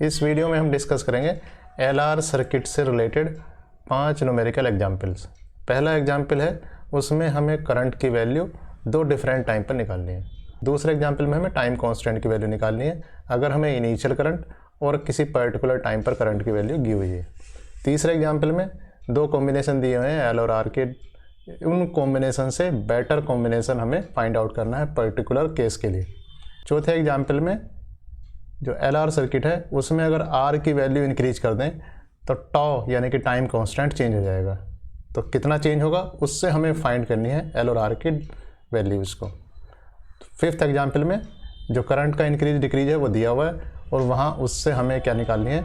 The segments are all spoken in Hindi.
इस वीडियो में हम डिस्कस करेंगे एलआर सर्किट से रिलेटेड 5 न्यूमेरिकल एग्जाम्पल्स। पहला एग्जाम्पल है, उसमें हमें करंट की वैल्यू 2 डिफरेंट टाइम पर निकालनी है। दूसरे एग्जाम्पल में हमें टाइम कांस्टेंट की वैल्यू निकालनी है अगर हमें इनिशियल करंट और किसी पर्टिकुलर टाइम पर करंट की वैल्यू दी हुई है। तीसरे एग्जाम्पल में 2 कॉम्बिनेशन दिए हुए हैं एल और आर के, उन कॉम्बिनेशन से बेटर कॉम्बिनेशन हमें फाइंड आउट करना है पर्टिकुलर केस के लिए। चौथे एग्जाम्पल में जो एल आर सर्किट है उसमें अगर आर की वैल्यू इंक्रीज कर दें तो टॉ यानी कि टाइम कांस्टेंट चेंज हो जाएगा। तो कितना चेंज होगा उससे हमें फाइंड करनी है एल और आर की वैल्यूज़ को। फिफ्थ एग्जाम्पल में जो करंट का इंक्रीज डिक्रीज है वो दिया हुआ है और वहाँ उससे हमें क्या निकालनी है,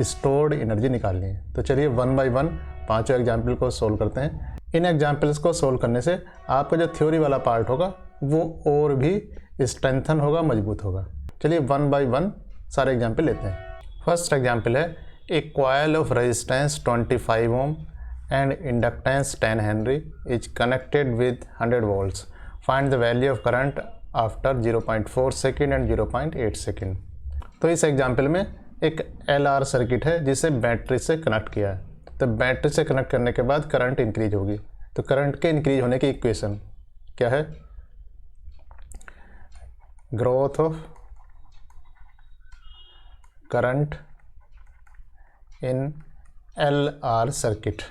स्टोर्ड एनर्जी निकालनी है। तो चलिए 1 बाय 1 पाँचों एग्जाम्पल को सोल्व करते हैं। इन एग्जाम्पल्स को सोल्व करने से आपका जो थ्योरी वाला पार्ट होगा वो और भी स्ट्रेंथन होगा, मजबूत होगा। चलिए 1 बाय 1 सारे एग्जाम्पल लेते हैं। फर्स्ट एग्जाम्पल है, a coil of resistance 25 ohm and inductance 10 henry is connected with 100 volts. Find the value of current after 0.4 second and 0.8 second. तो इस एग्जाम्पल में एक एलआर सर्किट है जिसे बैटरी से कनेक्ट किया है। तो बैटरी से कनेक्ट करने के बाद करंट इंक्रीज होगी। तो करंट के इंक्रीज होने की इक्वेशन क्या है, growth of current in LR circuit.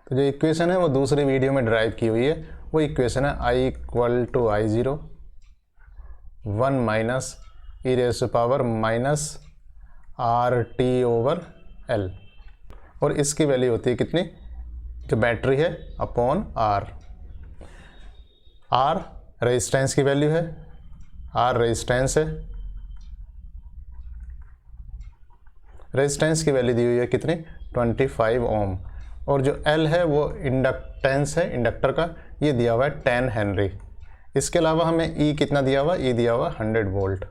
तो जो इक्वेशन है वो दूसरी वीडियो में ड्राइव की हुई है। वो इक्वेशन है I = I0 1 minus e⁻⁻ RT/L, और इसकी वैल्यू होती है कितनी, जो बैटरी है अपॉन R। R रेजिस्टेंस की वैल्यू है, R रेजिस्टेंस है, रेजिस्टेंस की वैल्यू दी हुई है कितनी, 25 ओम, और जो L है वो इंडक्टेंस है, इंडक्टर का, ये दिया हुआ है 10 हेनरी। इसके अलावा हमें E कितना दिया हुआ, E दिया हुआ 100 वोल्ट।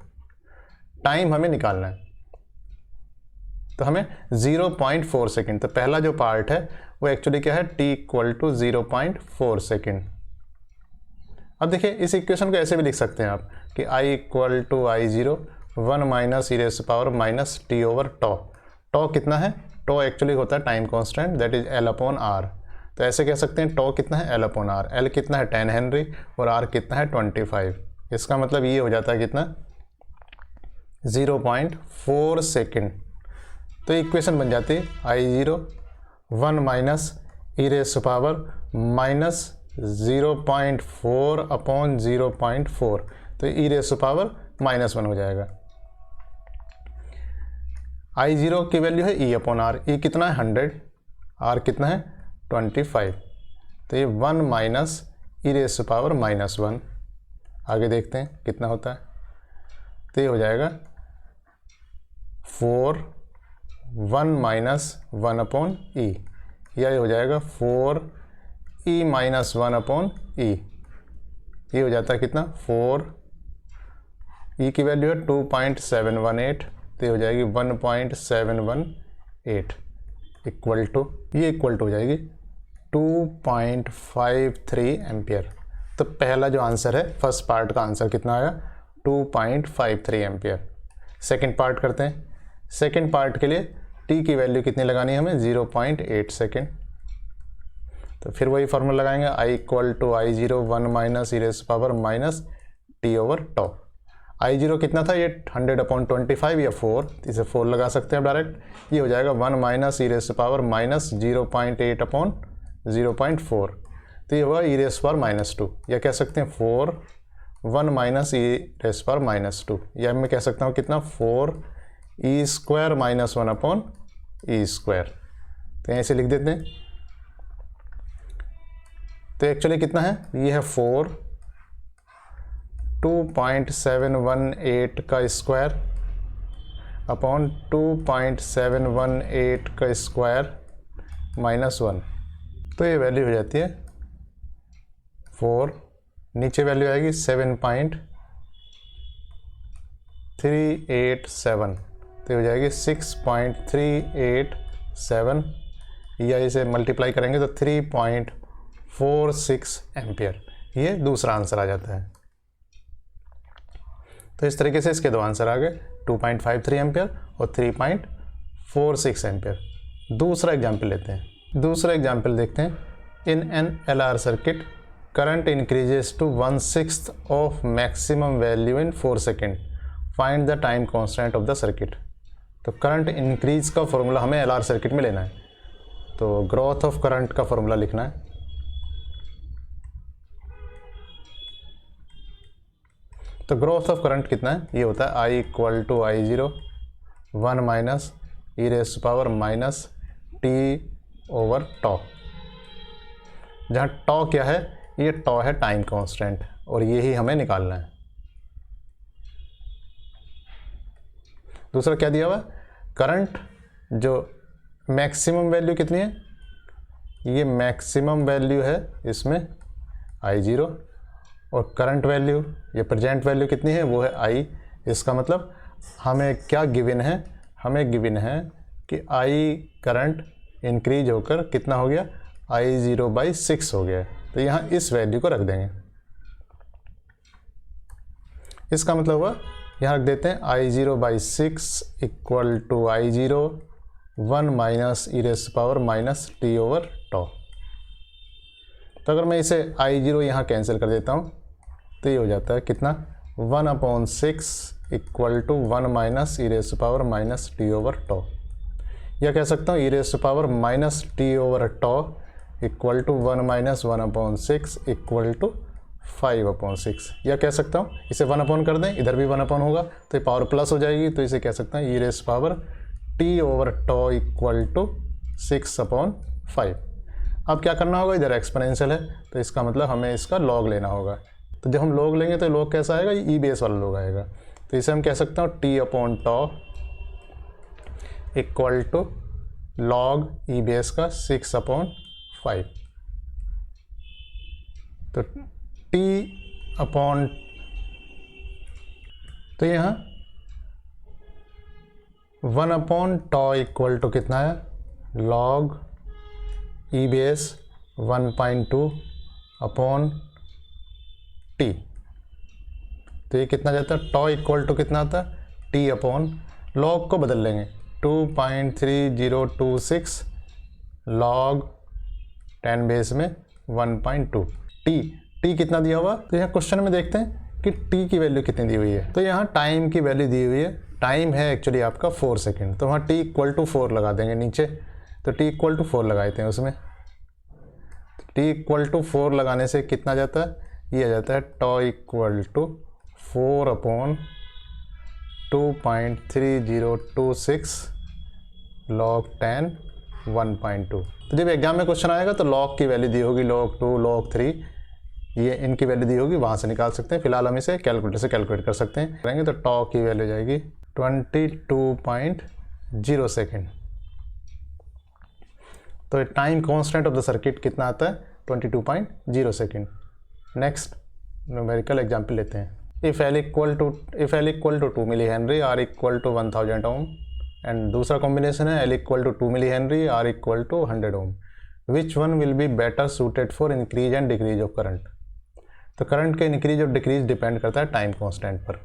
टाइम हमें निकालना है, तो हमें 0.4 सेकेंड। तो पहला जो पार्ट है वो एक्चुअली क्या है, T = 0.4 सेकेंड। अब देखिए इस इक्वेशन को ऐसे भी लिख सकते हैं आप कि I = I0 1 माइनस e⁻⁻t/τ। टॉ कितना है, टॉ एक्चुअली होता है time constant, that is L/R। तो ऐसे कह सकते हैं टॉ कितना है, L/R। L कितना है 10 हेनरी और R कितना है 25। इसका मतलब ये हो जाता है कितना, 0.4 सेकेंड। तो इक्वेशन बन जाती है I0 1 माइनस e⁻⁻0.4 अपॉन 0.4, तो e⁻⁻1 हो जाएगा। I0 की वैल्यू है E/R। E कितना है 100, R कितना है 25। तो ये 1 माइनस e⁻⁻1। आगे देखते हैं कितना होता है। तो ये हो जाएगा 4 1 माइनस 1 अपॉन E, या ये हो जाएगा 4e⁻1/E। ये हो जाता है कितना, 4, E की वैल्यू है 2.718, तो ये हो जाएगी 1.718 इक्वल टू, ये इक्वल टू हो जाएगी 2.53 एम्पियर। तो पहला जो आंसर है, फर्स्ट पार्ट का आंसर कितना आया, 2.53 एम्पियर। सेकंड पार्ट करते हैं। सेकंड पार्ट के लिए टी की वैल्यू कितनी लगानी है हमें, 0.8 सेकेंड। तो फिर वही फॉर्मूला लगाएंगे, I = I0 1 minus e⁻⁻t/τ। I0 कितना था, ये 100/25 या 4, इसे 4 लगा सकते हैं डायरेक्ट। ये हो जाएगा 1 माइनस e⁻⁻0.8 अपॉन 0.4, तो ये हुआ e⁻², या कह सकते हैं 4 1 माइनस e⁻², या मैं कह सकता हूँ कितना, 4e² - 1 अपॉन e²। तो ऐसे लिख देते हैं। तो एक्चुअली कितना है, ये है 4 2.718 का स्क्वायर अपॉन 2.718 का स्क्वायर माइनस 1। तो ये वैल्यू हो जाती है 4, नीचे वैल्यू आएगी 7.387, तो हो जाएगी 6.387, या इसे मल्टीप्लाई करेंगे तो 3.46 एम्पियर। ये दूसरा आंसर आ जाता है। तो इस तरीके से इसके 2 आंसर आ गए। 2.53 एम्पियर और 3.46 एम्पियर। दूसरा एग्जाम्पल लेते हैं। दूसरा एग्जाम्पल देखते हैं। In an LR circuit current increases to 1/6 of maximum value in 4 second, find the time constant of the circuit. तो करंट इंक्रीज का फॉर्मूला हमें LR सर्किट में लेना है। तो ग्रोथ ऑफ करंट का फॉर्मूला लिखना है। तो ग्रोथ ऑफ करंट कितना है, ये होता है I equal to I0 1 minus e raise to power minus t over tau. जहाँ टॉ क्या है, ये टॉ है टाइम कांस्टेंट, और यही हमें निकालना है। दूसरा क्या दिया हुआ है, करंट जो मैक्सिमम वैल्यू कितनी है, ये मैक्सिमम वैल्यू है इसमें I0, और करंट वैल्यू ये प्रेजेंट वैल्यू कितनी है, वो है I। इसका मतलब हमें क्या गिवन है, हमें गिवन है कि I करंट इंक्रीज होकर कितना हो गया, I0/6 हो गया है। तो यहाँ इस वैल्यू को रख देंगे। इसका मतलब हुआ, यहाँ रख देते हैं I0/6 equal to I0 1 minus e raise to power minus t over tau. तो अगर मैं इसे I0 यहाँ कैंसिल कर देता हूँ तो ये हो जाता है कितना, 1/6 equal to 1 minus e raise to power minus t over tau. या कह सकता हूँ e raise to power minus t over tau equal to 1 minus 1/6 equal to 5/6। या कह सकता हूँ इसे 1 कर दें, इधर भी 1 होगा तो ये पावर प्लस हो जाएगी, तो इसे कह सकते हैं e raise to power t over tau equal to 6/5। अब क्या करना होगा, इधर एक्सपोनेंशियल है तो इसका मतलब हमें इसका लॉग लेना होगा। तो जब हम लॉग लेंगे तो लॉग कैसा आएगा, ई बेस वाला लॉग आएगा। तो इसे हम कह सकते हैं t/टॉ equal to log e base का 6/5। तो तो यहाँ 1/टॉ इक्वल टू कितना है, log e base 1.2 upon T. तो ये कितना जाता है, टॉ इक्वल टू कितना आता है, टी अपॉन लॉग को बदल लेंगे 2.3026 लॉग 10 बेस में 1.2 टी कितना दिया हुआ। तो यहाँ क्वेश्चन में देखते हैं कि टी की वैल्यू कितनी दी हुई है। तो यहाँ टाइम की वैल्यू दी हुई है, टाइम है एक्चुअली आपका 4 सेकेंड, तो वहाँ टी इक्वल टू 4 लगा देंगे नीचे। तो टी इक्वल टू 4 लगा देते हैं उसमें। टी इक्वल टू 4 लगाने से कितना जाता है, ये आ जाता है टॉ इक्वल टू 4/2.3026 लॉग 10 1.2। तो जब एग्जाम में क्वेश्चन आएगा तो लॉग की वैल्यू दी होगी, लॉग 2 लॉग 3, ये इनकी वैल्यू दी होगी, वहाँ से निकाल सकते हैं। फिलहाल हम इसे कैलकुलेटर से कैलकुलेट कर सकते हैं। करेंगे तो टॉ की वैल्यू जाएगी 22.0 सेकेंड। तो time constant of the circuit कितना आता है, 22.0 सेकेंड। नेक्स्ट न्यूमेरिकल एग्जाम्पल लेते हैं। If L equal to 2 milli henry, R equal to 1000 ohm, and दूसरा कॉम्बिनेशन है L equal to 2 milli henry, R equal to 100 ohm, which one will be better suited for increase and decrease of current. तो करंट के इंक्रीज और डिक्रीज डिपेंड करता है टाइम कांस्टेंट पर।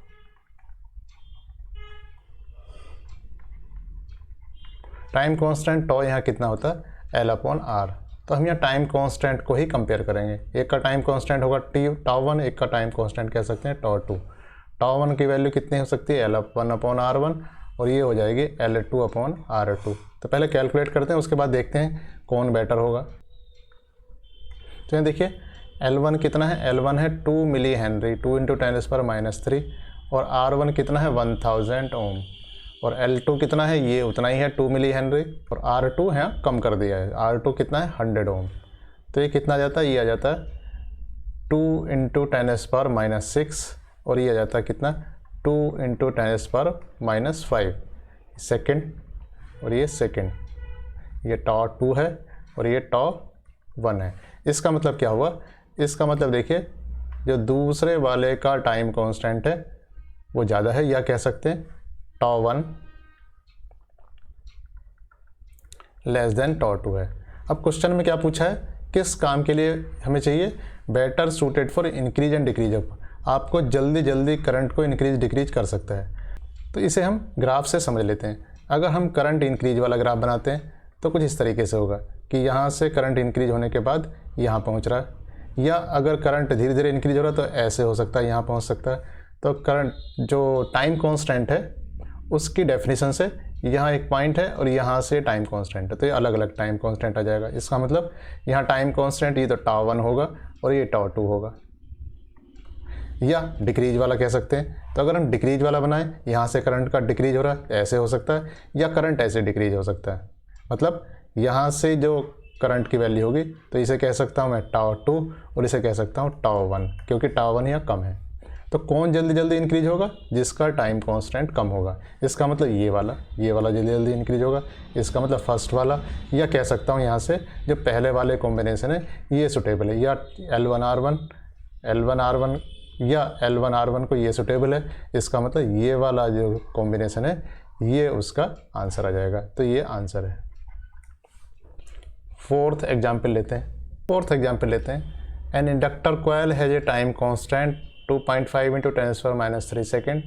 टाइम कांस्टेंट टॉ यहाँ कितना होता है, L/R। तो हम यहाँ टाइम कांस्टेंट को ही कंपेयर करेंगे। एक का टाइम कांस्टेंट होगा τ1, एक का टाइम कांस्टेंट कह सकते हैं τ2। τ1 की वैल्यू कितनी हो सकती है, L/1/R1, और ये हो जाएगी L2/R2। तो पहले कैलकुलेट करते हैं, उसके बाद देखते हैं कौन बेटर होगा। तो यहाँ देखिए L1 कितना है, L1 है 2 मिली हेनरी, 2 × 10⁻³ और R1 कितना है 1000 ओम, और L2 कितना है, ये उतना ही है 2 मिली हेनरी, और R2 है कम कर दिया है, R2 कितना है 100 ओम। तो ये कितना आ जाता है, ये आ जाता है 2 × 10⁻⁶, और ये आ जाता है कितना 2 × 10⁻⁵ सेकेंड, और ये सेकेंड, ये τ2 है और ये τ1 है। इसका मतलब क्या हुआ, इसका मतलब देखिए जो दूसरे वाले का टाइम कांस्टेंट है वो ज़्यादा है, या कह सकते हैं τ1 लेस देन τ2 है। अब क्वेश्चन में क्या पूछा है, किस काम के लिए हमें चाहिए, better suited for increase and decrease of. आपको जल्दी जल्दी करंट को इंक्रीज डिक्रीज कर सकता है। तो इसे हम ग्राफ से समझ लेते हैं। अगर हम करंट इंक्रीज वाला ग्राफ बनाते हैं तो कुछ इस तरीके से होगा कि यहाँ से करंट इंक्रीज होने के बाद यहाँ पहुँच रहा है, या अगर करंट धीरे धीरे इंक्रीज हो रहा है तो ऐसे हो सकता है, यहाँ पहुँच सकता है। तो करंट जो टाइम कांस्टेंट है उसकी डेफिनेशन से यहाँ एक पॉइंट है और यहाँ से टाइम कांस्टेंट है, तो ये अलग अलग टाइम कांस्टेंट आ जाएगा। इसका मतलब यहाँ टाइम कांस्टेंट ये तो τ1 होगा और ये τ2 होगा, या डिक्रीज वाला कह सकते हैं। तो अगर हम डिक्रीज वाला बनाएं, यहाँ से करंट का डिक्रीज हो रहा है ऐसे हो सकता है, या करंट ऐसे डिक्रीज हो सकता है। मतलब यहाँ से जो करंट की वैल्यू होगी तो इसे कह सकता हूँ मैं τ2 और इसे कह सकता हूँ τ1, क्योंकि τ1 यहाँ कम है। तो कौन जल्दी जल्दी इंक्रीज होगा? जिसका टाइम कांस्टेंट कम होगा। इसका मतलब ये वाला जल्दी जल्दी इंक्रीज होगा, इसका मतलब फर्स्ट वाला, या कह सकता हूँ यहाँ से जो पहले वाले कॉम्बिनेशन है ये सुटेबल है, या L1R1 या L1R1 को ये सुटेबल है। इसका मतलब ये वाला जो कॉम्बिनेशन है ये उसका आंसर आ जाएगा। तो ये आंसर है। फोर्थ एग्जाम्पल लेते हैं। An inductor coil has a time constant 2.5 into 10⁻³ second.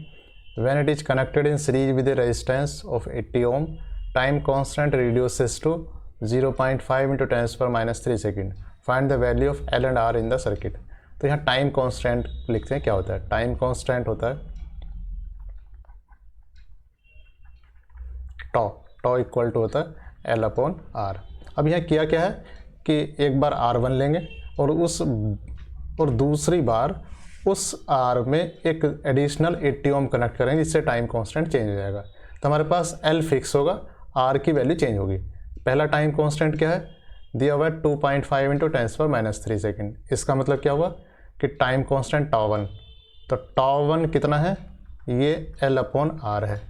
When it is connected in series with a resistance of 80 ohm, time constant reduces to 0.5 into 10⁻³ second. Find the value of L and R in the circuit. तो यहाँ टाइम कांस्टेंट लिखते हैं। क्या होता है? टाइम कांस्टेंट होता है टॉ इक्वल टू होता है L/R। अब यहाँ किया क्या है कि एक बार R1 लेंगे और दूसरी बार उस R में एक एडिशनल 80 ओम कनेक्ट करेंगे, जिससे टाइम कांस्टेंट चेंज हो जाएगा। तो हमारे पास L फिक्स होगा, R की वैल्यू चेंज होगी। पहला टाइम कांस्टेंट क्या है? दिया हुआ है 2.5 into 10⁻³ सेकेंड। इसका मतलब क्या हुआ कि टाइम कांस्टेंट τ1, तो τ1 कितना है? ये L/R है।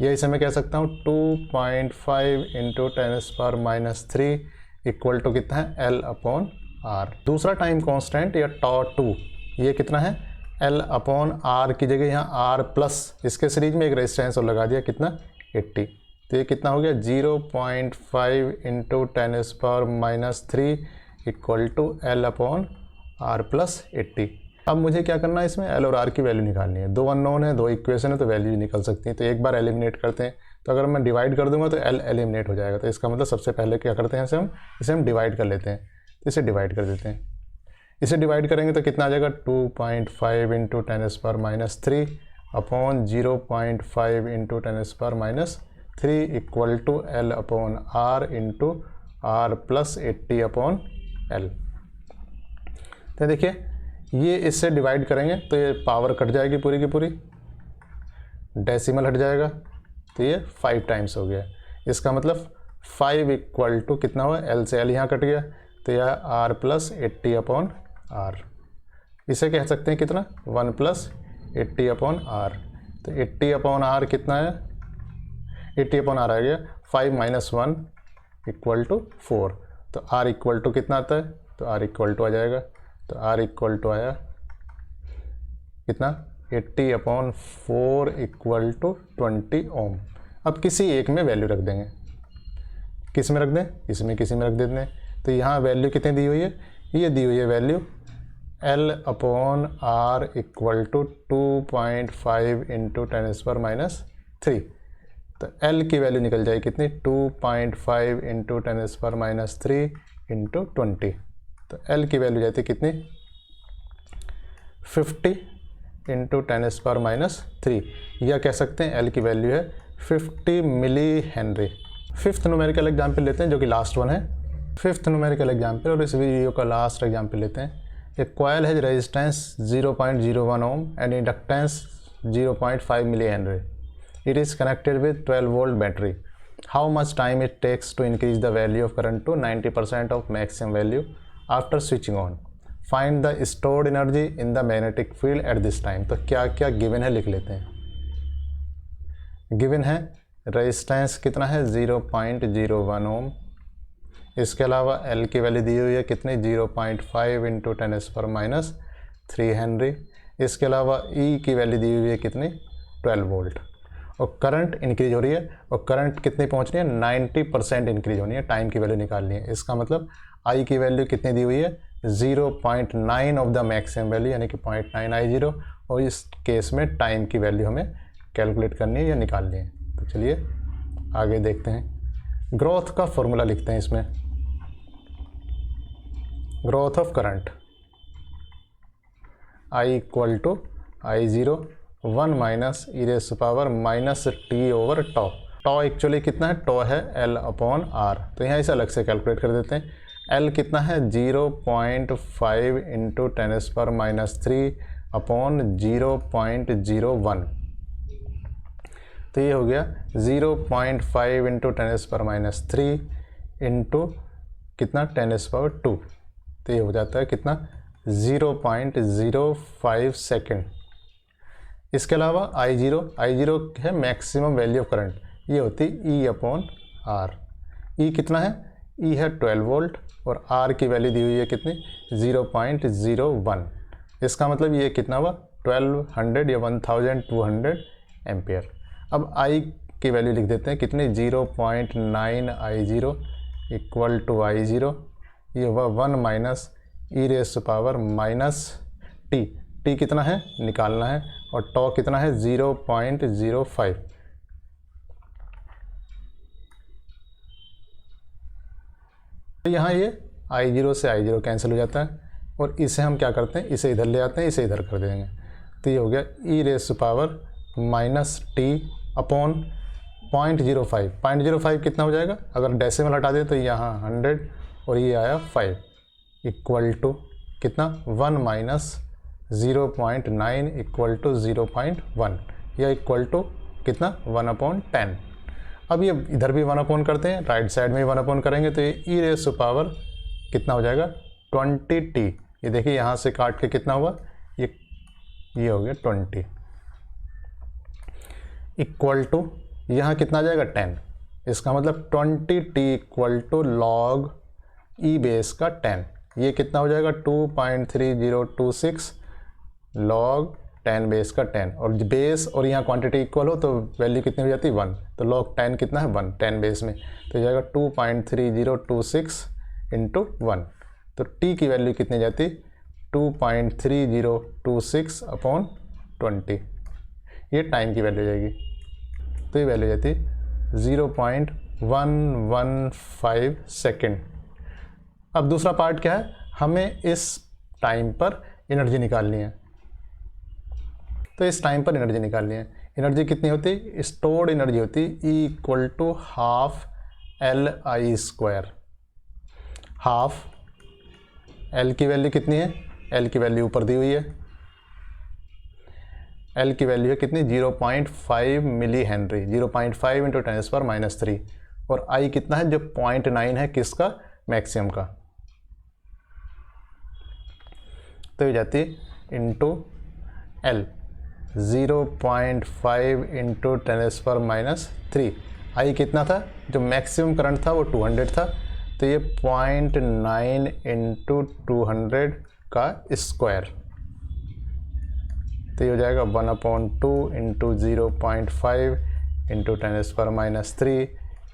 ये इसे मैं कह सकता हूँ 2.5 into 10⁻³ इक्वल टू कितना है? L/R। दूसरा टाइम कांस्टेंट या τ2 ये कितना है? L/R की जगह यहाँ R प्लस इसके सीरीज में एक रेजिस्टेंस और लगा दिया, कितना? 80। तो ये कितना हो गया? 0.5 into 10⁻³ equal to L/R plus 80। अब मुझे क्या करना है? इसमें L और R की वैल्यू निकालनी है। दो अननोन है, दो इक्वेशन है, तो वैल्यू निकल सकती है। तो एक बार एलिमिनेट करते हैं। तो अगर मैं डिवाइड कर दूंगा तो L एलिमिनेट हो जाएगा। तो इसका मतलब सबसे पहले क्या करते हैं, इसे हम डिवाइड कर लेते हैं। तो इसे डिवाइड कर देते हैं। इसे डिवाइड करेंगे तो कितना आ जाएगा? 2.5 into 10⁻³ upon 0.5 into 10⁻³ equal to L/R into R plus 80 upon L। तो देखिए ये इससे डिवाइड करेंगे तो ये पावर कट जाएगी पूरी की पूरी, डेसिमल हट जाएगा, तो ये 5 टाइम्स हो गया। इसका मतलब 5 इक्वल टू कितना हुआ? L से L यहाँ कट गया, तो यह R प्लस 80 अपॉन R। इसे कह सकते हैं कितना? 1 प्लस 80 अपॉन R। तो 80 अपॉन R कितना है? 80 अपॉन R आ गया 5 - 1 इक्वल टू 4। तो R इक्वल टू कितना आता है? तो R इक्वल टू आ जाएगा, तो R इक्वल टू आया कितना? 80 अपॉन 4 इक्वल टू 20 ओम। अब किसी एक में वैल्यू रख देंगे। किस में रख दें? इसमें किसी में रख देते हैं। तो यहाँ वैल्यू कितनी दी हुई है? ये दी हुई है value L/R equal to 2.5 into 10⁻³ तो L की वैल्यू निकल जाएगी कितनी? 2.5 into 10⁻³ इंटू 20। तो L की वैल्यू जाती है कितनी? 50 into 10⁻³, या कह सकते हैं L की वैल्यू है 50 milli henry. Fifth numerical example लेते हैं जो कि लास्ट वन है। फिफ्थ न्यूमेरिकल एग्जाम्पल और इस वीडियो का लास्ट एग्जाम्पल लेते हैं। एक coil has resistance 0.01 ohm and inductance 0.5 milli henry. It is connected with 12 volt battery. How much time it takes to increase the value of current to 90% of maximum value after switching on. Find the stored energy in the magnetic field at this time. तो क्या क्या गिवन है लिख लेते हैं। गिवन है रेजिस्टेंस कितना है? 0.01 ओम। इसके अलावा L की वैल्यू दी हुई है कितनी? 0.5 into 10⁻³ हेनरी। इसके अलावा E की वैल्यू दी हुई है कितनी? 12 वोल्ट। और करंट इंक्रीज हो रही है, और करंट कितनी पहुंच रही है? 90% इंक्रीज होनी है। टाइम की वैल्यू निकालनी है। इसका मतलब I की वैल्यू कितनी दी हुई है? 0.9 ऑफ द मैक्सिमम वैल्यू, यानी कि 0.9 I0। और इस केस में टाइम की वैल्यू हमें कैलकुलेट करनी है या निकालनी है। तो चलिए आगे देखते हैं। ग्रोथ का फॉर्मूला लिखते हैं इसमें। Growth of current I equal to I0 1 minus e raise to power minus t over tau. Tau actually कितना है, टॉ है L अपॉन R। तो यहाँ इसे अलग से कैलकुलेट कर देते हैं। L कितना है 0.5 इंटू 10⁻³ अपॉन 0.01। तो ये हो गया 0.5 इंटू 10⁻³ इंटू कितना 10⁻²। तो ये हो जाता है कितना 0.05 सेकेंड। इसके अलावा I0 है मैक्सिमम वैल्यू ऑफ करंट, ये होती E अपॉन R। E कितना है, E है 12 वोल्ट और R की वैल्यू दी हुई है कितनी 0.01। इसका मतलब ये कितना हुआ 1200 या 1200 एम्पियर। अब I की वैल्यू लिख देते हैं कितनी 0.9 I0 इक्वल टू I0, ये हुआ 1 minus e raise to power minus t. T कितना है निकालना है और टॉ कितना है 0.05। तो यहाँ ये I0 से I0 कैंसिल हो जाता है और इसे हम क्या करते हैं, इसे इधर ले आते हैं, इसे इधर कर देंगे। तो ये हो गया e raise to power minus t upon 0.05। 0.05 कितना हो जाएगा, अगर डेसिमल हटा दें तो यहाँ 100 और ये आया 5 इक्वल टू कितना 1 माइनस 0.9 इक्वल टू 0.1 या इक्वल टू कितना 1/10। अब ये इधर भी 1 करते हैं, राइट साइड में 1 करेंगे तो ये ई रेज़ टू पावर कितना हो जाएगा 20t। ये देखिए यहाँ से काट के कितना हुआ, ये हो गया 20 इक्वल टू यहाँ कितना आ जाएगा 10। इसका मतलब 20t equal to log e base का 10। ये कितना हो जाएगा 2.3026 लॉग 10 बेस का 10, और बेस और यहाँ क्वांटिटी इक्वल हो तो वैल्यू कितनी हो जाती है 1। तो लॉग 10 कितना है 1 10 बेस में, तो हो जाएगा 2.3026 इंटू 1। तो t की वैल्यू कितनी जाती 2.3026 अपॉन 20। ये टाइम की वैल्यू जाएगी, तो ये वैल्यू जाती 0.115 सेकेंड। अब दूसरा पार्ट क्या है, हमें इस टाइम पर एनर्जी निकालनी है। तो इस टाइम पर एनर्जी निकालनी है। एनर्जी कितनी होती है, स्टोर्ड एनर्जी होती है E equal to half LI²। Half L की वैल्यू कितनी है, L की वैल्यू ऊपर दी हुई है। L की वैल्यू है कितनी 0.5 मिली हेनरी, 0.5 इंटू 10⁻³ और I कितना है जो 0.9 है किसका, मैक्सिमम का। तो ये जाती इंटू L 0.5 इंटू 10⁻³ I कितना था, जो मैक्सिमम करंट था वो 200 था, तो ये 0.9 इंटू 200 का स्क्वायर। तो ये हो जाएगा 1/2 इंटू 0.5 इंटू 10⁻³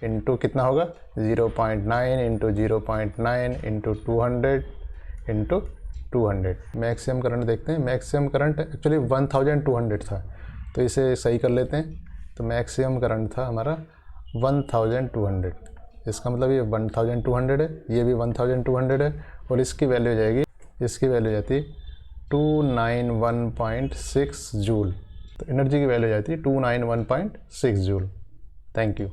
इंटू कितना होगा 0.9 into 0.9 into 200 into 200। Maximum current देखते हैं। मैक्सिमम करंट एक्चुअली 1200 था, तो इसे सही कर लेते हैं। तो मैक्सिमम करंट था हमारा 1200। इसका मतलब ये 1200 है, ये भी 1200 है और इसकी वैल्यू हो जाएगी, इसकी वैल्यू जाती 291.6 जूल। तो एनर्जी की वैल्यू जाती है 291.6 जूल। Thank you.